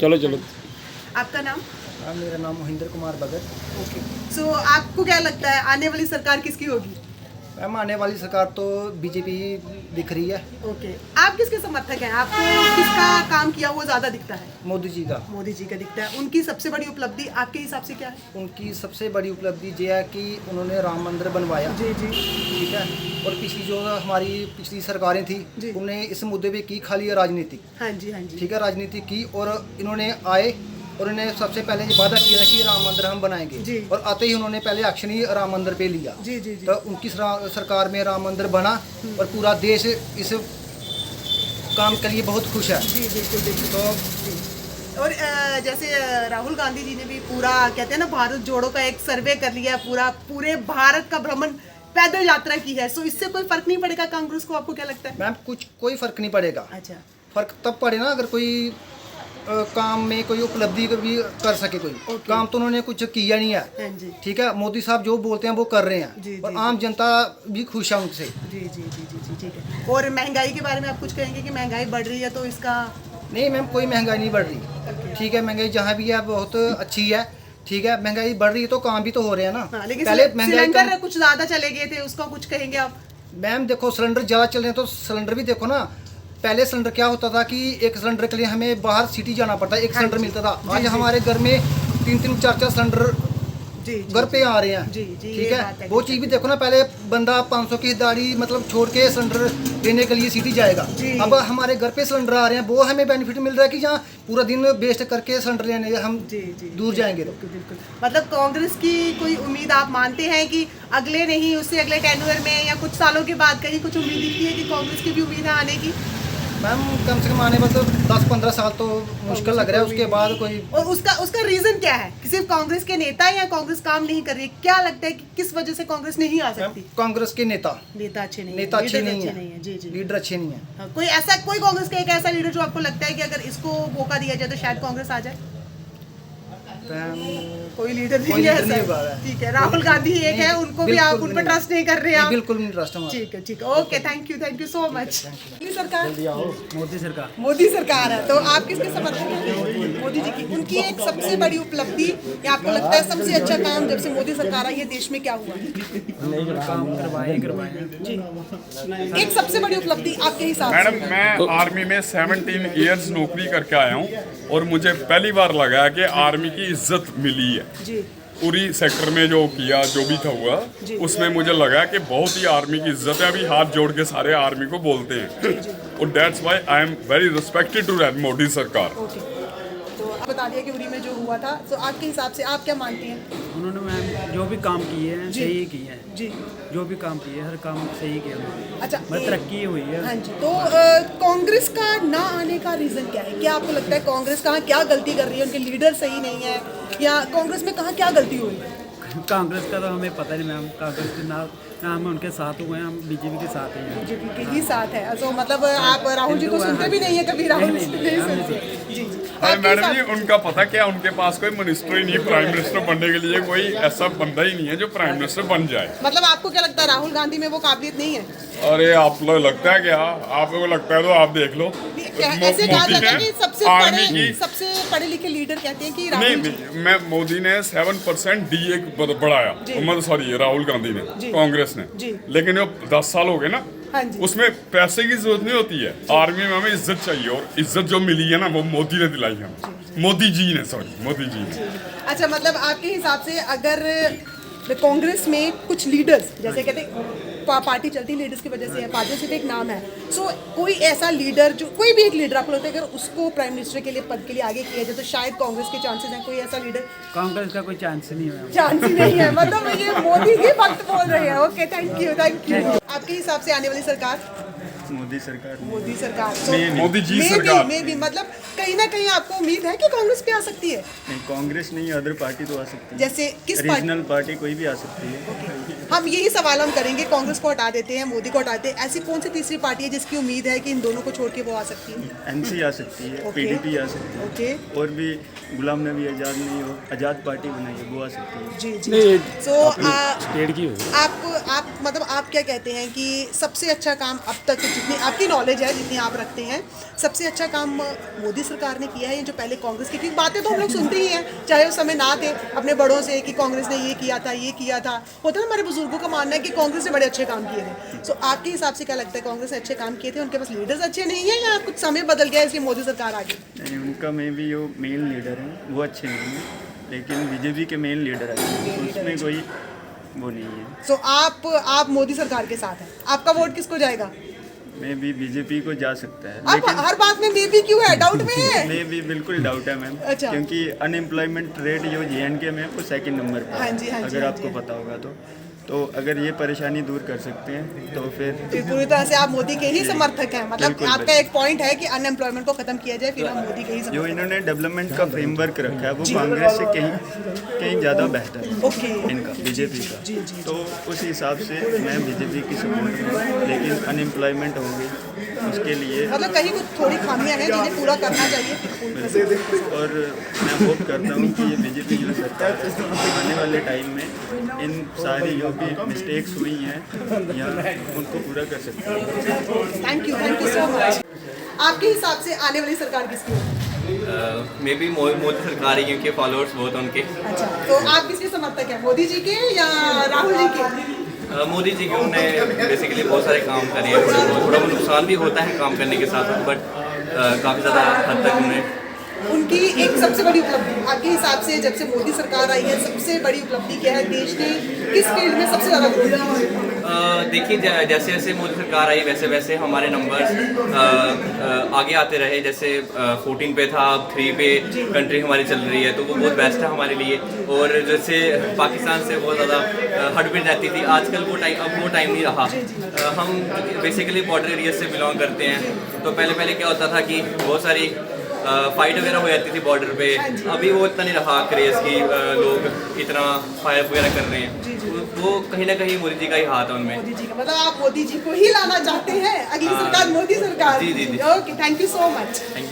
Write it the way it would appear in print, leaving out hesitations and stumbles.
चलो चलो। आपका नाम? मेरा नाम महेंद्र कुमार भगत। ओके, सो आपको क्या लगता है आने वाली सरकार किसकी होगी? मैम आने वाली सरकार तो बीजेपी दिख रही है। ओके, आप किसके समर्थक हैं? आपको किसका काम किया वो ज्यादा दिखता है? मोदी जी का। मोदी जी का दिखता है। उनकी सबसे बड़ी उपलब्धि आपके हिसाब से क्या है? उनकी सबसे बड़ी उपलब्धि ये है कि उन्होंने राम मंदिर बनवाया। जी जी। ठीक है। और पिछली जो हमारी पिछली सरकारें थी उन्होंने इस मुद्दे पे की खाली राजनीति। हाँ जी हाँ जी। ठीक है, राजनीति की और इन्होंने आए और इन्होंने सबसे पहले ये वादा किया कि राम मंदिर हम बनाएंगे और आते ही उन्होंने पहले एक्शन ही राम मंदिर पे लिया। जी जी जी। तो उनकी सरकार में राम मंदिर बना और पूरा देश इस काम के लिए बहुत खुश है। जी बिल्कुल बिल्कुल। तो और जैसे राहुल गांधी जी ने भी पूरा कहते हैं ना भारत जोड़ो का एक सर्वे कर लिया, पूरे भारत का भ्रमण पैदल यात्रा की है। सो इससे कोई फर्क नहीं पड़ेगा कांग्रेस को? आपको क्या लगता है? मैम कोई फर्क नहीं पड़ेगा। अच्छा, फर्क तब पड़े ना अगर कोई काम में कोई उपलब्धि भी कर सके। कोई काम तो उन्होंने कुछ किया नहीं है। ठीक है, मोदी साहब जो बोलते हैं वो कर रहे हैं और आम जनता भी खुश है उनसे। जी जी जी जी जी ठीक है। और महंगाई के बारे में आप कुछ कहेंगे कि महंगाई बढ़ रही है तो इसका? नहीं मैम, कोई महंगाई नहीं बढ़ रही। ठीक है, महंगाई जहाँ भी है बहुत अच्छी है। ठीक है, महंगाई बढ़ रही है तो काम भी तो हो रहे हैं ना। लेकिन पहले सिलेंडर कुछ ज्यादा चले गए थे, उसका कुछ कहेंगे आप? मैम देखो, सिलेंडर ज़्यादा चल रहे हैं तो सिलेंडर भी देखो ना। पहले सिलेंडर क्या होता था कि एक सिलेंडर के लिए हमें बाहर सिटी जाना पड़ता है, एक सिलेंडर मिलता था। आज हमारे घर में 3-3 4-4 सिलेंडर घर पे आ रहे हैं। ठीक है, वो चीज़ भी देखो ना। पहले बंदा 500 की दाढ़ी मतलब छोड़ के सिलेंडर लेने के लिए सिटी जाएगा। अब हमारे घर पे सिलेंडर आ रहे हैं, वो हमें बेनिफिट मिल रहा है कि जहाँ पूरा दिन वेस्ट करके सिलेंडर लेने हम दूर जाएंगे। बिल्कुल। मतलब कांग्रेस की कोई उम्मीद आप मानते हैं कि अगले नहीं उससे अगले टेन्योर में या कुछ सालों के बाद कहीं कुछ उम्मीद दिखती है कि कांग्रेस की भी उम्मीद है आने की? मैम कम से कम आने में तो 10-15 साल तो मुश्किल लग रहा है, उसके बाद कोई। और उसका रीजन क्या है? कि सिर्फ कांग्रेस के नेता या कांग्रेस काम नहीं कर रही? क्या लगता है कि किस वजह से कांग्रेस नहीं आ सकती? कांग्रेस के नेता अच्छे नहीं है। नेता अच्छे नहीं है। जी जी। लीडर अच्छे नहीं है। कोई कांग्रेस का एक ऐसा लीडर जो आपको लगता है कि अगर इसको मौका दिया जाए तो शायद कांग्रेस आ जाए? कोई लीडर नहीं है। ठीक है, राहुल गांधी एक है, उनको भी आप उन पर ट्रस्ट नहीं कर रहे हैं? बिल्कुल नहीं ट्रस्ट हमारा। ठीक है। Okay, thank you so much. सरकार मोदी सरकार है तो आप किसके समर्थक हैं? मोदी जी की। उनकी एक सबसे बड़ी उपलब्धि या आपको लगता है सबसे अच्छा काम जब से मोदी सरकार आई है देश में क्या हुआ? काम करवाए जी, एक सबसे बड़ी उपलब्धि आपके हिसाब से? मैडम मैं आर्मी में 17 इयर्स नौकरी करके आया हूँ और मुझे पहली बार लगा कि आर्मी की इज्जत मिली है जी। पूरी सेक्टर में जो किया जो भी था हुआ उसमें मुझे लगा कि बहुत ही आर्मी की इज्जत है। अभी हाथ जोड़ के सारे आर्मी को बोलते हैं और that's why I am very respected to Modi सरकार। तो आप बता दिया कि उरी में जो हुआ था, तो आपके हिसाब से आप क्या मानती हैं? उन्होंने मैम जो भी काम किए हैं सही किए हैं जी। जो भी काम किए हर काम सही किया उन्होंने। अच्छा, तरक्की हुई है। हाँ जी। तो कांग्रेस का ना आने का रीजन क्या है? क्या आपको लगता है कांग्रेस कहाँ क्या गलती कर रही है? उनके लीडर सही नहीं है या कांग्रेस में कहाँ क्या गलती हुई है? कांग्रेस का तो हमें पता नहीं मैम। कांग्रेस के ना हम उनके साथ हुए हैं, हम बीजेपी के साथ हैं। बीजेपी के ही साथ है। तो मतलब आप राहुल जी को सुनते भी नहीं है कभी? राहुल जी नहीं सुनते? जी जी। मैडम जी उनका पता क्या, उनके पास कोई मिनिस्टर ही नहीं है। प्राइम मिनिस्टर बनने के लिए कोई ऐसा बंदा ही नहीं है जो प्राइम मिनिस्टर बन जाए। मतलब आपको क्या लगता है राहुल गांधी में वो काबिलियत नहीं है? अरे आप लोग लगता है क्या? आप लोगों को लगता है तो आप देख लो। ऐसे कहा जाता है कि सबसे पढ़े लिखे लीडर कहते हैं कि राहुल जी। मैं मोदी ने 7% DA बढ़ाया, राहुल गांधी ने, कांग्रेस ने। लेकिन वो 10 साल हो गए ना, उसमें पैसे की जरूरत नहीं होती है। आर्मी में हमें इज्जत चाहिए और इज्जत जो मिली है ना वो मोदी ने दिलाई है। मोदी जी ने। अच्छा, मतलब आपके हिसाब से अगर कांग्रेस में कुछ लीडर्स जैसे कहते पार्टी चलती लीडर्स की वजह से है, पार्टी सिर्फ एक नाम है, सो कोई ऐसा लीडर जो कोई भी एक लीडर आपको लगता है अगर उसको प्राइम मिनिस्टर के लिए पद के लिए आगे किया जाए तो शायद कांग्रेस के चांसेस हैं? कोई ऐसा लीडर? कांग्रेस का कोई चांस नहीं है। चांस ही नहीं है, मतलब ये मोदी ही वक्त बोल रहे हैं। Okay, thank you. आपके हिसाब से आने वाली सरकार? मोदी सरकार। मोदी जी सरकार में भी मतलब कहीं ना कहीं आपको उम्मीद है कि कांग्रेस पे आ सकती है? नहीं, कांग्रेस नहीं, अदर पार्टी तो आ सकती है। जैसे किस रीजनल पार्टी कोई भी आ सकती है। हम यही सवाल हम करेंगे, कांग्रेस को हटा देते हैं, मोदी को हटा देते हैं, ऐसी कौन सी तीसरी पार्टी है जिसकी उम्मीद है कि इन दोनों को छोड़ के वो आ सकती है? एनसी आ सकती है, PDP आ सकती है, और भी गुलाम नबी आज़ाद नहीं हो, आज़ाद पार्टी बनाई है, वो आ सकती है। जी जी नहीं सो स्टेट की होगी। आप मतलब आप क्या कहते हैं कि सबसे अच्छा काम अब तक जितनी आपकी नॉलेज है जितनी आप रखते हैं सबसे अच्छा काम मोदी सरकार ने किया है या जो पहले कांग्रेस की? क्योंकि बातें तो हम लोग सुनते ही हैं चाहे उस समय ना थे अपने बड़ों से कि कांग्रेस ने ये किया था होता है हमारे बुजुर्गों का मानना है कि कांग्रेस ने बड़े अच्छे काम किए थे। सो आपके हिसाब से क्या लगता है कांग्रेस ने अच्छे काम किए थे, उनके पास लीडर्स अच्छे नहीं है या कुछ समय बदल गया इसलिए मोदी सरकार आ गई? नहीं, उनका में भी जो मेन लीडर है वो अच्छे नहीं है, लेकिन बीजेपी के मेन लीडर अच्छे हैं, तो उसमें कोई वो नहीं है। सो आप मोदी सरकार के साथ हैं, आपका वोट किसको जाएगा? मैं भी बीजेपी को जा सकता है, आप लेकिन हर बात में मे भी क्यों है, डाउट में है? मैं भी बिल्कुल डाउट है मैम। अच्छा। क्योंकि अनएम्प्लॉयमेंट रेट जो JNK में है वो सेकंड नंबर पर हाँ है, जी, हाँ जी, अगर हाँ आपको जी। पता होगा तो अगर ये परेशानी दूर कर सकते हैं तो फिर पूरी तरह से आप मोदी के ही समर्थक हैं, मतलब बिल्कुल, आपका एक पॉइंट है कि अनएम्प्लॉयमेंट को खत्म किया जाए फिर हम मोदी के ही जो समर्थक इन्होंने डेवलपमेंट का फ्रेमवर्क रखा है वो कांग्रेस से कहीं ज़्यादा बेहतर है ओके इनका, बीजेपी का। जी, जी। तो उस हिसाब से मैं बीजेपी की सपोर्ट में, लेकिन अनएम्प्लॉयमेंट होंगे उसके लिए मतलब कहीं कुछ थोड़ी खामियां हैं जिन्हें पूरा करना चाहिए फिर पूरी तरह से। और मैं होप करता हूँ कि ये बीजेपी जो सरकार है, आने वाले टाइम में इन सारी जो भी मिस्टेक्स हुई हैं या उनको पूरा कर सकते हैं। Thank you so much. आपके हिसाब से आने वाली सरकार किसकी होगी? मे बी मोदी सरकार ही, क्योंकि फॉलोअर्स बहुत हैं उनके। अच्छा तो आप किसके समर्थक हैं, मोदी जी के या राहुल जी के? मोदी जी के उन्होंने बेसिकली बहुत सारे काम करे हैं, थोड़ा बहुत नुकसान भी होता है काम करने के साथ साथ, बट काफ़ी ज़्यादा हद तक उन्हें उनकी एक सबसे बड़ी उपलब्धि आपके हिसाब से जब से मोदी सरकार आई है सबसे बड़ी उपलब्धि क्या है, देश ने किस फील्ड में सबसे ज़्यादा ग्रोथ की? देखिए जैसे जैसे मोदी सरकार आई वैसे वैसे हमारे नंबर्स आगे आते रहे। जैसे 14 पे था, अब 3 पे कंट्री हमारी चल रही है, तो वो बहुत बेस्ट है हमारे लिए। और जैसे पाकिस्तान से बहुत ज़्यादा हट भी जाती थी, आजकल अब वो टाइम नहीं रहा। हम बेसिकली बॉर्डर एरिया से बिलोंग करते हैं, तो पहले क्या होता था कि बहुत सारी फाइट वगैरह हो जाती थी बॉर्डर पे, अभी वो इतना नहीं रहा क्रेज़ की लोग इतना फायर वगैरह कर रहे हैं। वो कहीं ना कहीं मोदी जी का ही हाथ है उनमें। मोदी जी का मतलब आप मोदी जी को ही लाना चाहते हैं, अगली सरकार मोदी सरकार। जी। Okay thank you so much. Thank you.